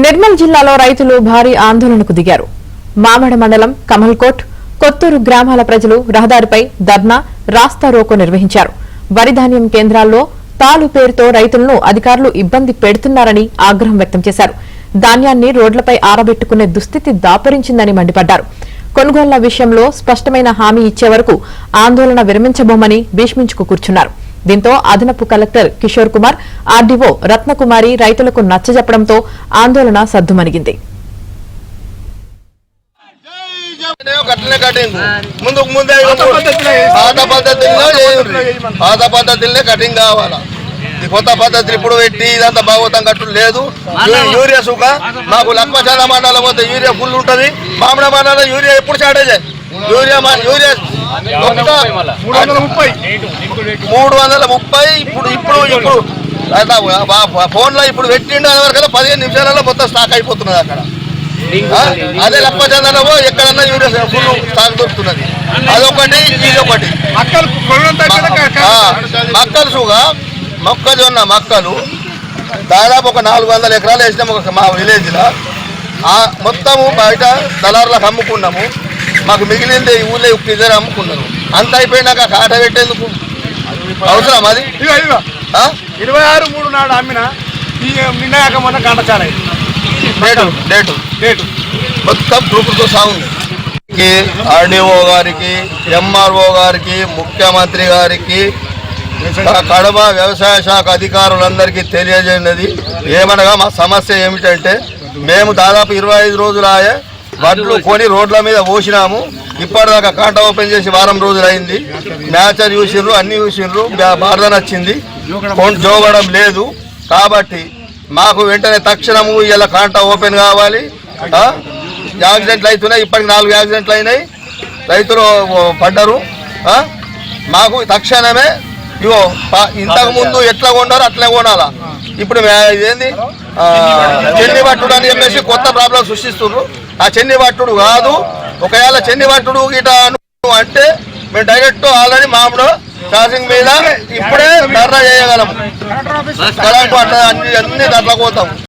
నిర్మల్ జిల్లాలో రైతులు భారీ ఆందోళనకు దిగారు. మామడ మండలం కమల్కోట్, కొత్తూరు గ్రామాల ప్రజలు రహదారిపై ధర్నా, రాస్తారోకో నిర్వహించారు. వరి ధాన్యం కేంద్రాల్లో తాలు పేరుతో రైతులను అధికారులు ఇబ్బంది పెడుతున్నారని ఆగ్రహం వ్యక్తం చేశారు. ధాన్యాన్ని రోడ్లపై ఆరబెట్టుకునే దుస్థితి దాపురించిందని మండిపడ్డారు. కొనుగోళ్ల విషయంలో స్పష్టమైన హామీ ఇచ్చే వరకు ఆందోళన విరమించబోమని భీష్మించుకు కూర్చున్నారు. దీంతో అదనపు కలెక్టర్ కిషోర్ కుమార్, ఆర్డీఓ రత్నకుమారి రైతులకు నచ్చజెప్పడంతో ఆందోళన సద్దుమణిగింది. కటింగ్ కావాలా, కొత్త పద్ధతులు ఇప్పుడు పెట్టి ఇదంతా భాగవతం కట్టు లేదు. యూరియా సుఖ మాకు లక్ష్మచాల మండలం పోతే యూరియా ఫుల్ ఉంటుంది. మామిడ మండలం యూరియా ఎప్పుడు షార్టేజ్ యూరియా 330. ఇప్పుడు ఫోన్ లో ఇప్పుడు పెట్టిండు వరకు 15 నిమిషాలలో మొత్తం స్టాక్ అయిపోతున్నది అక్కడ. అదే లక్ష్మచంద్రలో ఎక్కడన్నా యూరియా ఫుల్ స్టాక్ దొరుకుతున్నది. అదొకటి ఇదొకటి. మక్కలు సుగా మొక్కజొన్న మక్కలు దాదాపు ఒక 400 ఎకరాలు వేసినాము మా విలేజ్ లో. మొత్తము బయట దళారులకు అమ్ముకున్నాము. మాకు మిగిలింది ఈ ఊళ్ళో ఇద్దరు అమ్ముకున్నారు. అంత అయిపోయినాక కాట పెట్టేందుకు అవసరం అది. 26/3 నాడు అమ్మిన నిన్నయాక మొన్న గంట చాలా డేటు మొత్తం గ్రూపులతో సాగుంది. ఆర్డీఓ గారికి, ఎంఆర్ఓ గారికి, ముఖ్యమంత్రి గారికి, కడప వ్యవసాయ శాఖ అధికారులందరికీ తెలియజేయనది ఏమనగా మా సమస్య ఏమిటంటే, మేము దాదాపు 25 రోజులు ఆయే వడ్లు కొని రోడ్ల మీద పోసినాము. ఇప్పటిదాకా కాంట ఓపెన్ చేసి వారం రోజులు అయింది. మ్యాచర్ చూసిండ్రు, అన్ని చూసిండ్రు, బాధ నచ్చింది, జోగడం లేదు. కాబట్టి మాకు వెంటనే తక్షణము ఇలా కాంట ఓపెన్ కావాలి. యాక్సిడెంట్లు అవుతున్నాయి, ఇప్పటికి 4 యాక్సిడెంట్లు అయినాయి, రైతులు పడ్డరు. మాకు తక్షణమే ఇగో ఇంతకు ముందు ఎట్లా కొన్నారో అట్లే కొనాలా. ఇప్పుడు ఇదేంది చెన్ని పట్టుడు అని చెప్పేసి కొత్త ప్రాబ్లం సృష్టిస్తున్నారు. ఆ చెన్ని పట్టుడు కాదు. ఒకవేళ చెన్ని పట్టుడు గిట అంటే మేము డైరెక్ట్ ఆల్రెడీ మామిడ ఛార్జింగ్ మీద ఇప్పుడే ధర్నా చేయగలము. అన్ని ధర్నా పోతాం.